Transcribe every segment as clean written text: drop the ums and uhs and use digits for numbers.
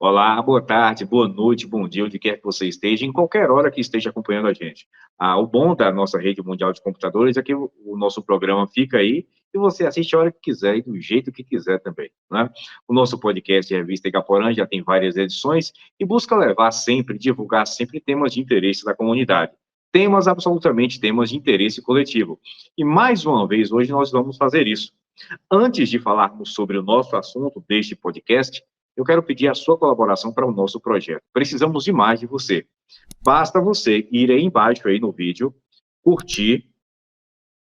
Olá, boa tarde, boa noite, bom dia, onde quer que você esteja, em qualquer hora que esteja acompanhando a gente. O bom da nossa rede mundial de computadores é que o nosso programa fica aí e você assiste a hora que quiser e do jeito que quiser também, né? O nosso podcast Revista Igaporã já tem várias edições e busca levar sempre, divulgar sempre temas de interesse da comunidade. Temas, absolutamente temas de interesse coletivo. E mais uma vez, hoje nós vamos fazer isso. Antes de falarmos sobre o nosso assunto deste podcast, eu quero pedir a sua colaboração para o nosso projeto. Precisamos de mais de você. Basta você ir aí embaixo aí no vídeo, curtir,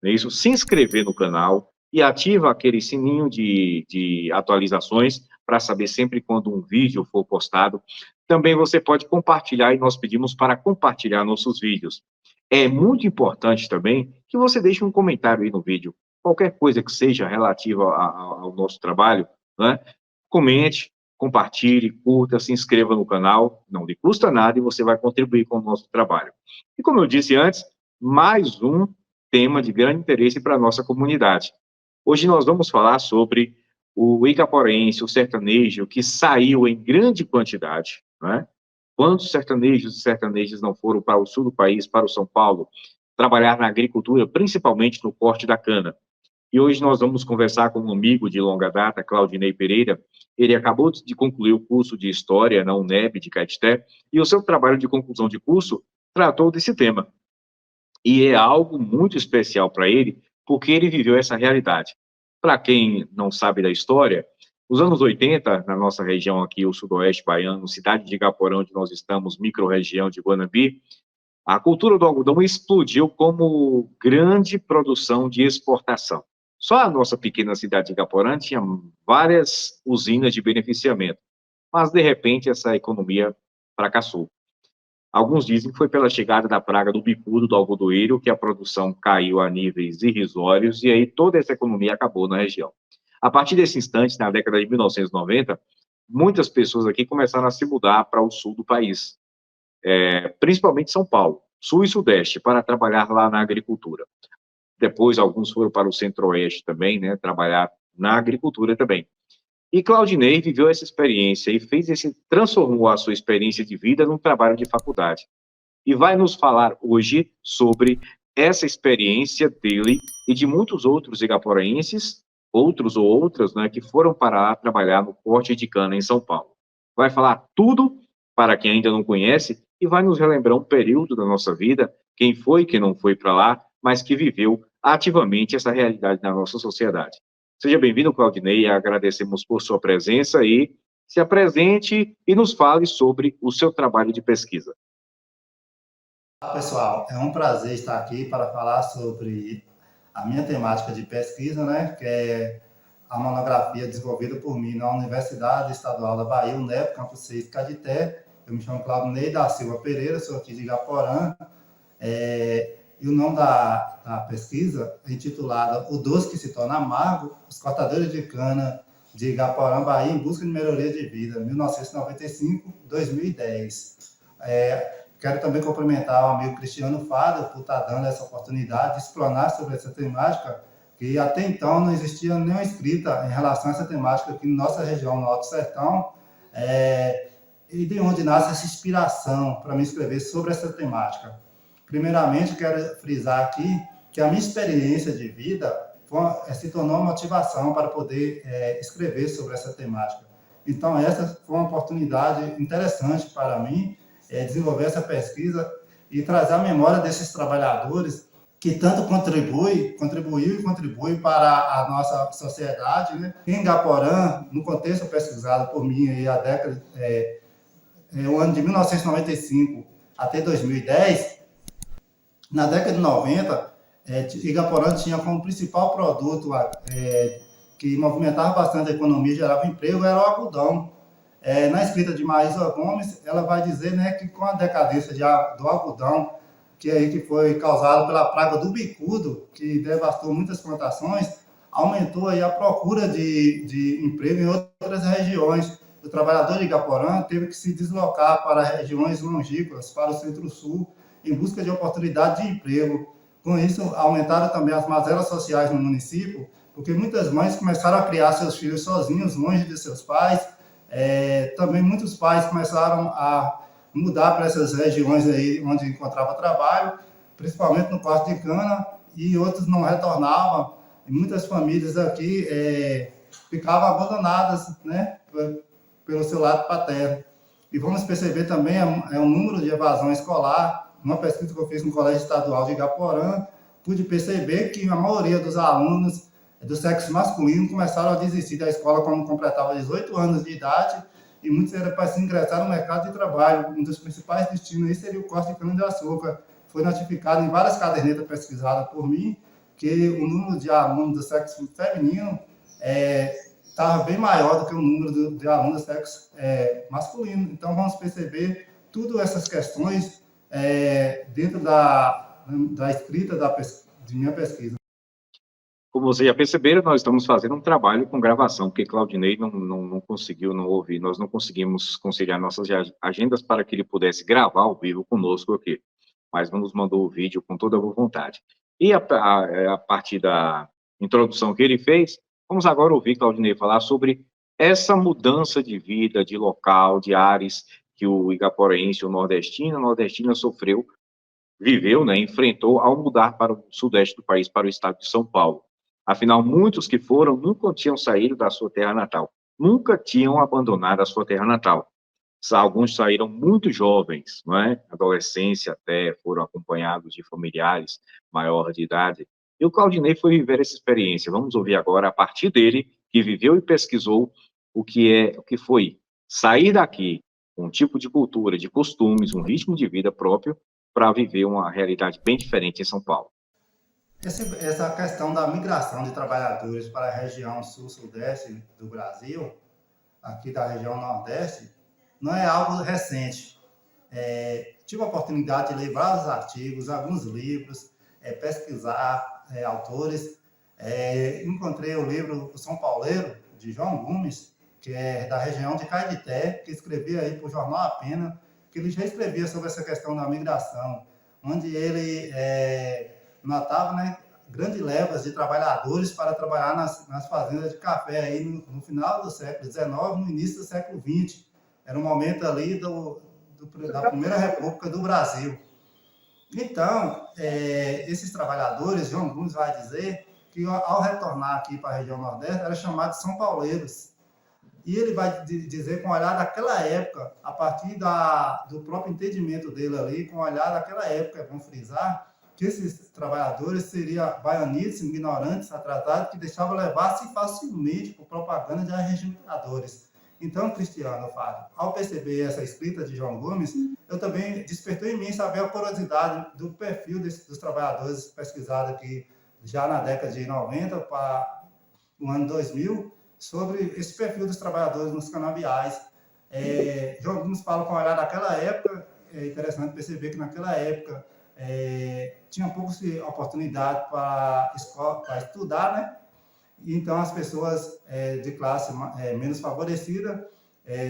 é isso, se inscrever no canal e ativa aquele sininho de atualizações para saber sempre quando um vídeo for postado. Também você pode compartilhar e nós pedimos para compartilhar nossos vídeos. É muito importante também que você deixe um comentário aí no vídeo. Qualquer coisa que seja relativa ao nosso trabalho, né? Comente, compartilhe, curta, se inscreva no canal, não lhe custa nada e você vai contribuir com o nosso trabalho. E como eu disse antes, mais um tema de grande interesse para a nossa comunidade. Hoje nós vamos falar sobre o icaporense, o sertanejo, que saiu em grande quantidade, né? Quantos sertanejos e sertanejas não foram para o sul do país, para o São Paulo, trabalhar na agricultura, principalmente no corte da cana? E hoje nós vamos conversar com um amigo de longa data, Claudinei Pereira. Ele acabou de concluir o curso de História na UNEB de Caetité, e o seu trabalho de conclusão de curso tratou desse tema. E é algo muito especial para ele, porque ele viveu essa realidade. Para quem não sabe da história, nos anos 80, na nossa região aqui, o sudoeste baiano, cidade de Igaporã, onde nós estamos, microrregião de Guanambi, a cultura do algodão explodiu como grande produção de exportação. Só a nossa pequena cidade de Igaporã tinha várias usinas de beneficiamento, mas de repente essa economia fracassou. Alguns dizem que foi pela chegada da praga do bicudo do algodoeiro que a produção caiu a níveis irrisórios e aí toda essa economia acabou na região. A partir desse instante, na década de 1990, muitas pessoas aqui começaram a se mudar para o sul do país, principalmente São Paulo, sul e sudeste, para trabalhar lá na agricultura. Depois, alguns foram para o centro-oeste também, né, trabalhar na agricultura também. E Claudinei viveu essa experiência e transformou a sua experiência de vida num trabalho de faculdade. E vai nos falar hoje sobre essa experiência dele e de muitos outros igaporaenses, outros ou outras, né, que foram para lá trabalhar no corte de cana em São Paulo. Vai falar tudo para quem ainda não conhece e vai nos relembrar um período da nossa vida, quem foi, quem não foi para lá, mas que viveu ativamente essa realidade na nossa sociedade. Seja bem-vindo, Claudinei, agradecemos por sua presença e se apresente e nos fale sobre o seu trabalho de pesquisa. Olá, pessoal, é um prazer estar aqui para falar sobre a minha temática de pesquisa, né, que é a monografia desenvolvida por mim na Universidade Estadual da Bahia, UNEB, Campus 6, Caetité. Eu me chamo Claudinei da Silva Pereira, sou aqui de Igaporã, e o nome da pesquisa é intitulada O Doce que se torna amargo, os cortadores de cana de Igaporã, Bahia, em busca de melhoria de vida, 1995-2010. Quero também cumprimentar o amigo Cristiano Fado por estar dando essa oportunidade de explanar sobre essa temática, que até então não existia nenhuma escrita em relação a essa temática aqui na nossa região, no Alto Sertão, e de onde nasce essa inspiração para me escrever sobre essa temática. Primeiramente, quero frisar aqui que a minha experiência de vida se tornou uma motivação para poder escrever sobre essa temática. Então, essa foi uma oportunidade interessante para mim, desenvolver essa pesquisa e trazer a memória desses trabalhadores que tanto contribuiu e contribui para a nossa sociedade, né? Em Igaporã, no contexto pesquisado por mim aí a década, o ano de 1995 até 2010, na década de 90, Igaporã tinha como principal produto que movimentava bastante a economia e gerava emprego, era o algodão. Na escrita de Maísa Gomes, ela vai dizer, né, que com a decadência do algodão, que foi causado pela praga do bicudo, que devastou muitas plantações, aumentou aí a procura de emprego em outras regiões. O trabalhador de Igaporã teve que se deslocar para regiões longínquas, para o Centro-Sul, em busca de oportunidade de emprego. Com isso, aumentaram também as mazelas sociais no município, porque muitas mães começaram a criar seus filhos sozinhos, longe de seus pais, Também muitos pais começaram a mudar para essas regiões aí onde encontrava trabalho, principalmente no corte de cana, e outros não retornavam. E muitas famílias aqui ficavam abandonadas, né, pelo seu lado paterno. E vamos perceber também o número de evasão escolar. Uma pesquisa que eu fiz no Colégio Estadual de Igaporã, pude perceber que a maioria dos alunos do sexo masculino começaram a desistir da escola quando completavam 18 anos de idade, e muitos eram para se ingressar no mercado de trabalho. Um dos principais destinos aí seria o corte de cana-de-açúcar. Foi notificado em várias cadernetas pesquisadas por mim que o número de alunos do sexo feminino estava bem maior do que o número de alunos do sexo masculino. Então, vamos perceber todas essas questões dentro da escrita de minha pesquisa. Como vocês já perceberam, nós estamos fazendo um trabalho com gravação, porque Claudinei não conseguiu não ouvir, nós não conseguimos conciliar nossas agendas para que ele pudesse gravar ao vivo conosco aqui, mas nos mandou o vídeo com toda a boa vontade. E a partir da introdução que ele fez, vamos agora ouvir Claudinei falar sobre essa mudança de vida, de local, de ares que o igaporense, o nordestina viveu, né, enfrentou ao mudar para o sudeste do país, para o estado de São Paulo. Afinal, muitos que foram nunca tinham saído da sua terra natal, nunca tinham abandonado a sua terra natal. Alguns saíram muito jovens, não é? Adolescência até, foram acompanhados de familiares maior de idade. E o Claudinei foi viver essa experiência. Vamos ouvir agora, a partir dele, que viveu e pesquisou o que foi sair daqui com um tipo de cultura, de costumes, um ritmo de vida próprio, para viver uma realidade bem diferente em São Paulo. Essa questão da migração de trabalhadores para a região sul-sudeste do Brasil, aqui da região nordeste, não é algo recente. Tive a oportunidade de ler vários artigos, alguns livros, pesquisar autores. Encontrei o livro O São Pauleiro, de João Gomes, que é da região de Caetité, que escrevia aí para o jornal A Pena, que ele já escrevia sobre essa questão da migração, onde ele notava, né, grandes levas de trabalhadores para trabalhar nas fazendas de café aí no final do século XIX, no início do século XX. Era um momento ali da Primeira República do Brasil. Então, esses trabalhadores, João Gomes vai dizer que ao retornar aqui para a região Nordeste, eram chamados São Pauleiros. E ele vai dizer, com o olhar daquela época, a partir do próprio entendimento dele ali, com o olhar daquela época, vamos frisar, que esses trabalhadores seriam baianitos, ignorantes, atrasados, que deixavam levar-se facilmente por propaganda de arregimentadores. Então, Cristiano, Fábio, ao perceber essa escrita de João Gomes, eu também despertou em mim saber a curiosidade do perfil dos trabalhadores pesquisado aqui já na década de 90 para o ano 2000, sobre esse perfil dos trabalhadores nos canaviais. João Gomes fala com o olhar daquela época. É interessante perceber que naquela época tinha poucas oportunidades para estudar, né? Então as pessoas de classe menos favorecida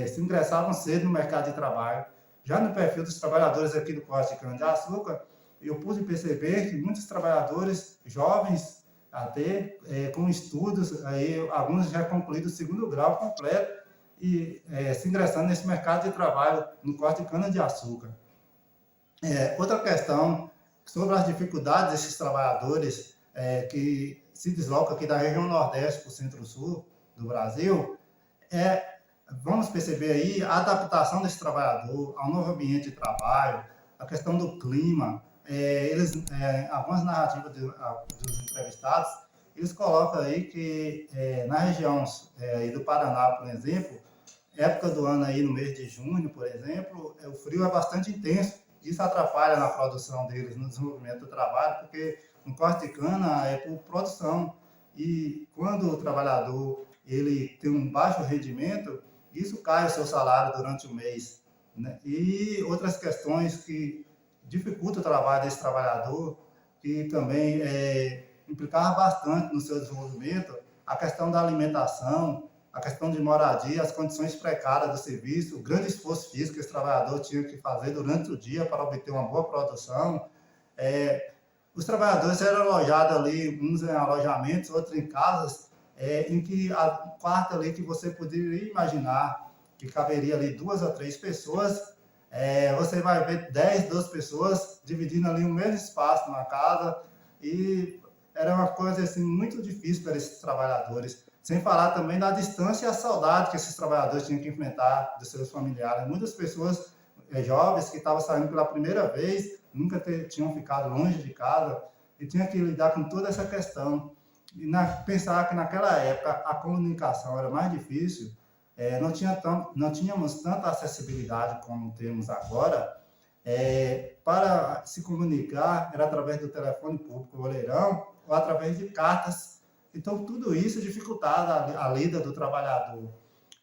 se ingressavam cedo no mercado de trabalho. Já no perfil dos trabalhadores aqui do corte de cana-de-açúcar, eu pude perceber que muitos trabalhadores jovens, até com estudos, aí, alguns já concluídos o segundo grau completo, e se ingressando nesse mercado de trabalho no corte de cana-de-açúcar. Outra questão sobre as dificuldades desses trabalhadores que se deslocam aqui da região Nordeste para o Centro-Sul do Brasil, vamos perceber aí a adaptação desse trabalhador ao novo ambiente de trabalho, a questão do clima. Algumas narrativas dos entrevistados, eles colocam aí que na região do Paraná, por exemplo, época do ano aí no mês de junho, por exemplo, o frio é bastante intenso. Isso atrapalha na produção deles, no desenvolvimento do trabalho, porque no corte de cana é por produção. E quando o trabalhador ele tem um baixo rendimento, isso cai o seu salário durante o mês, né? E outras questões que dificultam o trabalho desse trabalhador, que também implicava bastante no seu desenvolvimento, a questão da alimentação, a questão de moradia, as condições precárias do serviço, o grande esforço físico que esse trabalhador tinha que fazer durante o dia para obter uma boa produção. Os trabalhadores eram alojados ali, uns em alojamentos, outros em casas, em que a quarta ali que você poderia imaginar, que caberia ali 2 a 3 pessoas, você vai ver 10, 12 pessoas dividindo ali o mesmo espaço numa casa, e era uma coisa assim, muito difícil para esses trabalhadores. Sem falar também da distância e a saudade que esses trabalhadores tinham que enfrentar dos seus familiares. Muitas pessoas jovens que estavam saindo pela primeira vez, nunca tinham ficado longe de casa, e tinham que lidar com toda essa questão. E pensar que naquela época a comunicação era mais difícil, não tínhamos tanta acessibilidade como temos agora. Para se comunicar era através do telefone público, o oleirão, ou através de cartas. Então, tudo isso dificultava a lida do trabalhador.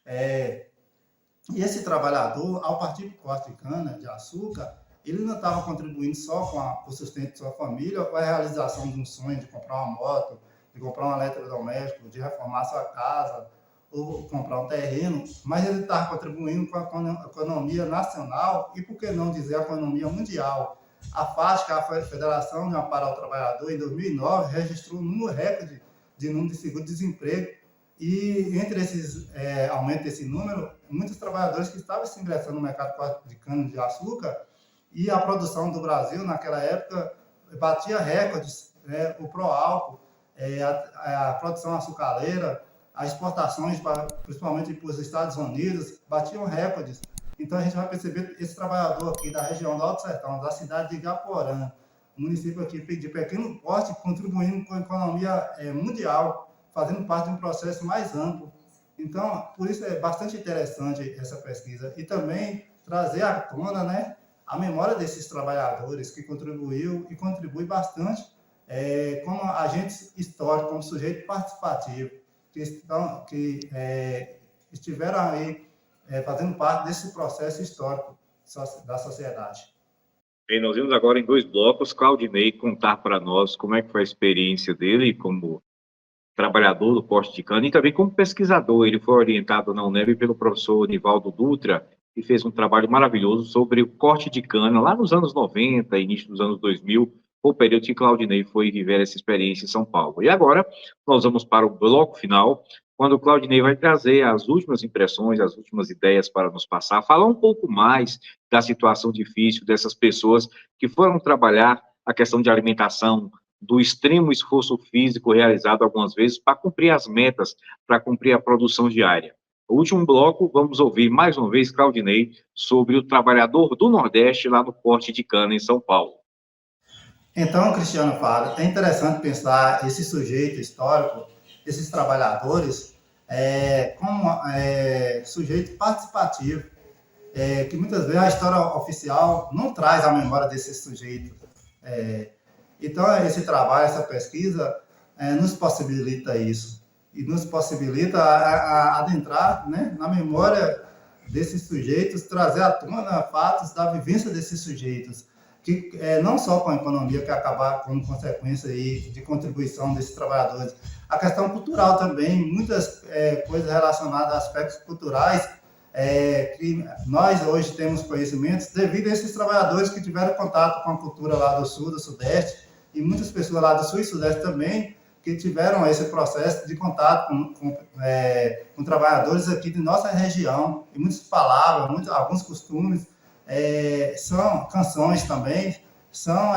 E esse trabalhador, ao partir do corte de cana-de-açúcar, ele não estava contribuindo só com o sustento de sua família, ou a realização de um sonho de comprar uma moto, de comprar um eletrodoméstico, de reformar sua casa, ou comprar um terreno, mas ele estava contribuindo com a economia nacional e, por que não dizer, a economia mundial. A FASC, a Federação de Amparo ao Trabalhador, em 2009, registrou um número recorde de número de seguro-desemprego, e entre esses aumento desse número, muitos trabalhadores que estavam se ingressando no mercado de cana-de-açúcar, e a produção do Brasil, naquela época, batia recordes, o pró-álcool, a produção açucareira, as exportações, principalmente para os Estados Unidos, batiam recordes. Então, a gente vai perceber esse trabalhador aqui da região do Alto Sertão, da cidade de Igaporã, um município aqui de pequeno porte, contribuindo com a economia mundial, fazendo parte de um processo mais amplo. Então, por isso é bastante interessante essa pesquisa. E também trazer à tona, né, a memória desses trabalhadores que contribuiu e contribui bastante como agentes históricos, como sujeito participativo, que estiveram aí fazendo parte desse processo histórico da sociedade. Bem, nós vimos agora em 2 blocos Claudinei contar para nós como é que foi a experiência dele como trabalhador do corte de cana e também como pesquisador. Ele foi orientado na UNEB pelo professor Nivaldo Dutra e fez um trabalho maravilhoso sobre o corte de cana lá nos anos 90, início dos anos 2000, o período que Claudinei foi viver essa experiência em São Paulo. E agora nós vamos para o bloco final, quando o Claudinei vai trazer as últimas impressões, as últimas ideias para nos passar, falar um pouco mais da situação difícil dessas pessoas que foram trabalhar a questão de alimentação, do extremo esforço físico realizado algumas vezes para cumprir as metas, para cumprir a produção diária. No último bloco, vamos ouvir mais uma vez Claudinei sobre o trabalhador do Nordeste lá no corte de cana em São Paulo. Então, Cristiano fala, é interessante pensar esse sujeito histórico, esses trabalhadores, como sujeito participativo, que muitas vezes a história oficial não traz a memória desse sujeito. Então, esse trabalho, essa pesquisa, nos possibilita isso, e nos possibilita adentrar, né, na memória desses sujeitos, trazer à tona fatos da vivência desses sujeitos, que não só com a economia, que acabar como consequência aí de contribuição desses trabalhadores, a questão cultural também, muitas coisas relacionadas a aspectos culturais, que nós hoje temos conhecimentos devido a esses trabalhadores que tiveram contato com a cultura lá do Sul, do Sudeste, e muitas pessoas lá do Sul e Sudeste também, que tiveram esse processo de contato com trabalhadores aqui de nossa região, e muitas palavras, alguns costumes, são canções também, são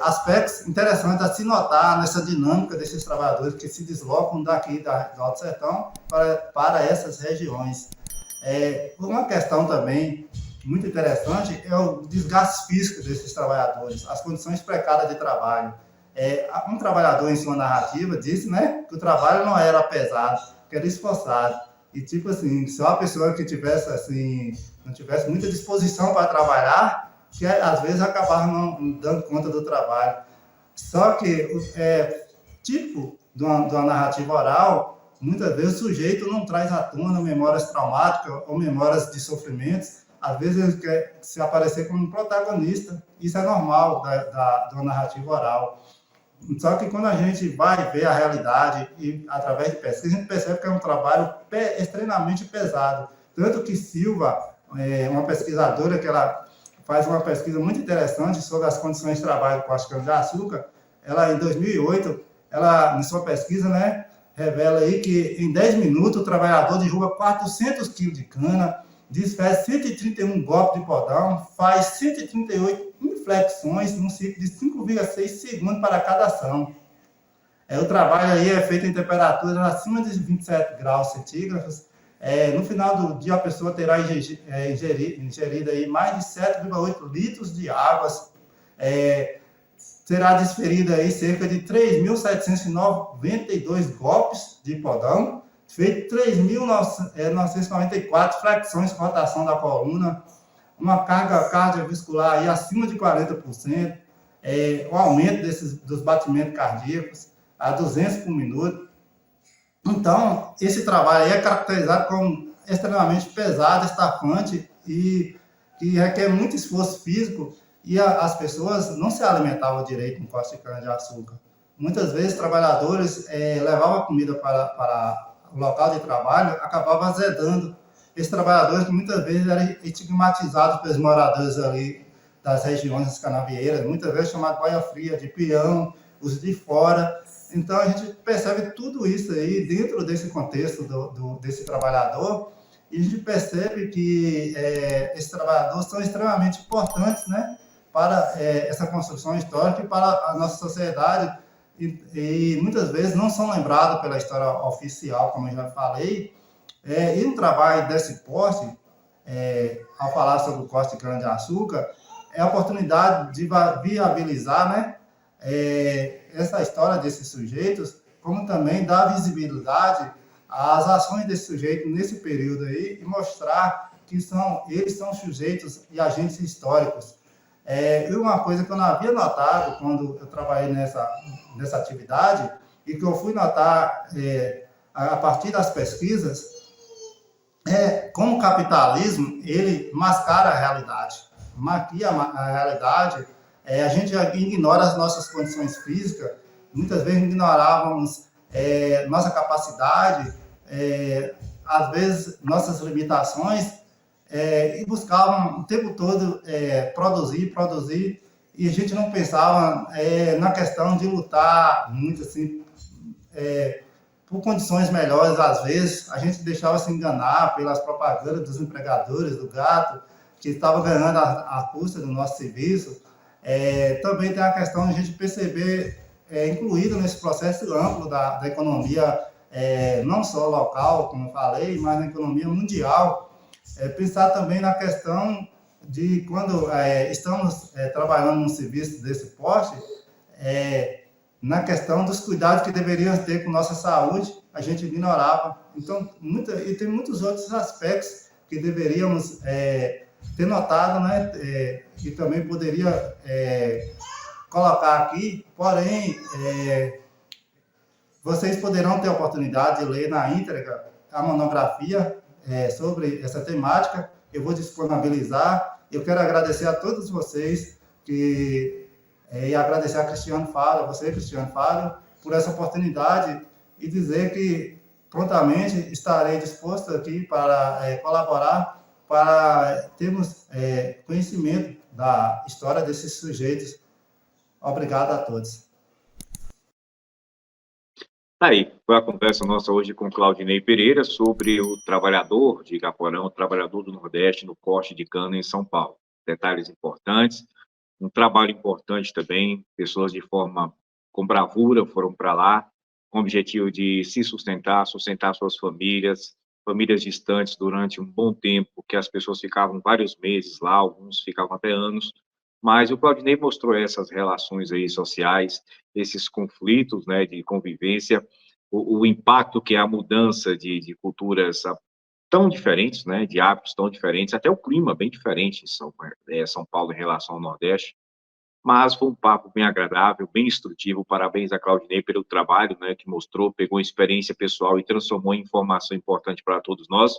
aspectos interessantes a se notar nessa dinâmica desses trabalhadores que se deslocam daqui do Alto Sertão para essas regiões. Uma questão também muito interessante é o desgaste físico desses trabalhadores, as condições precárias de trabalho. Um trabalhador em sua narrativa disse, né, que o trabalho não era pesado, que era esforçado. E, tipo assim, só a pessoa que tivesse, assim, não tivesse muita disposição para trabalhar, que às vezes acabava não dando conta do trabalho. Só que, tipo de uma narrativa oral, muitas vezes o sujeito não traz à tona memórias traumáticas ou memórias de sofrimentos. Às vezes ele quer se aparecer como um protagonista. Isso é normal da narrativa oral. Só que quando a gente vai ver a realidade e através de pesquisa, a gente percebe que é um trabalho extremamente pesado. Tanto que Silva, uma pesquisadora, que ela faz uma pesquisa muito interessante sobre as condições de trabalho com as canas-de-açúcar, ela, em 2008, ela, em sua pesquisa, né, revela aí que em 10 minutos o trabalhador derruba 400 quilos de cana, desfaz 131 golpes de podão, faz 138 inflexões num ciclo de 5,6 segundos para cada ação. O trabalho aí é feito em temperaturas acima de 27 graus centígrados. No final do dia, a pessoa terá ingerido aí mais de 7,8 litros de águas, será desferida aí cerca de 3.792 golpes de podão, feito 3.994 flexões de rotação da coluna, uma carga cardiovascular aí acima de 40%, o aumento dos batimentos cardíacos a 200 por minuto. Então, esse trabalho aí é caracterizado como extremamente pesado, estafante e que requer muito esforço físico, e as pessoas não se alimentavam direito com corte de cana-de-açúcar. Muitas vezes, trabalhadores levavam a comida para o local de trabalho, acabavam azedando. Esses trabalhadores, que muitas vezes eram estigmatizados pelos moradores ali das regiões canavieiras, muitas vezes chamados boia fria, de peão, os de fora. Então, a gente percebe tudo isso aí dentro desse contexto desse trabalhador, e a gente percebe que esses trabalhadores são extremamente importantes, né, para essa construção histórica e para a nossa sociedade, e muitas vezes não são lembrados pela história oficial, como eu já falei. E um trabalho desse porte, ao falar sobre o corte de cana-de-açúcar, é a oportunidade de viabilizar, né, essa história desses sujeitos, como também dar visibilidade às ações desse sujeito nesse período aí, e mostrar que eles são sujeitos e agentes históricos. E uma coisa que eu não havia notado quando eu trabalhei nessa atividade, e que eu fui notar a partir das pesquisas, como o capitalismo, ele mascara a realidade, maquia a realidade. A gente ignora as nossas condições físicas, muitas vezes ignorávamos nossa capacidade, às vezes nossas limitações, e buscavam o tempo todo produzir, e a gente não pensava na questão de lutar muito assim, por condições melhores. Às vezes a gente deixava se enganar pelas propagandas dos empregadores, do gato, que estava ganhando a custa do nosso serviço. Também tem a questão de a gente perceber, incluído nesse processo amplo da economia, não só local, como eu falei, mas na economia mundial, pensar também na questão de quando estamos trabalhando num serviço desse porte, na questão dos cuidados que deveríamos ter com nossa saúde, a gente ignorava. Então, e tem muitos outros aspectos que deveríamos ter notado, né, que também poderia colocar aqui, porém, vocês poderão ter a oportunidade de ler na íntegra a monografia sobre essa temática. Eu vou disponibilizar. Eu quero agradecer a todos vocês e agradecer a Cristiano Faro, a você, Cristiano Faro, por essa oportunidade, e dizer que prontamente estarei disposto aqui para colaborar, para termos conhecimento da história desses sujeitos. Obrigado a todos. Aí, foi a conversa nossa hoje com Claudinei Pereira sobre o trabalhador de Igaporã, o trabalhador do Nordeste no corte de cana em São Paulo. Detalhes importantes, um trabalho importante também, pessoas de forma com bravura foram para lá, com o objetivo de se sustentar suas famílias distantes durante um bom tempo, que as pessoas ficavam vários meses lá, alguns ficavam até anos, mas o Claudinei mostrou essas relações aí sociais, esses conflitos, né, de convivência, o impacto que é a mudança de culturas tão diferentes, né, de hábitos tão diferentes, até o clima bem diferente em São Paulo em relação ao Nordeste, mas foi um papo bem agradável, bem instrutivo. Parabéns a Claudinei pelo trabalho, né, que mostrou, pegou experiência pessoal e transformou em informação importante para todos nós.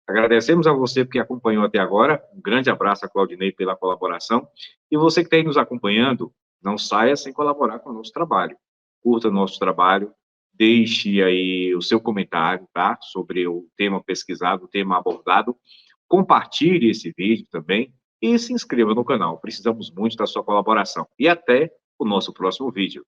Agradecemos a você que acompanhou até agora. Um grande abraço a Claudinei pela colaboração. E você que está aí nos acompanhando, não saia sem colaborar com o nosso trabalho. Curta o nosso trabalho, deixe aí o seu comentário, tá? Sobre o tema pesquisado, o tema abordado. Compartilhe esse vídeo também e se inscreva no canal. Precisamos muito da sua colaboração. E até o nosso próximo vídeo.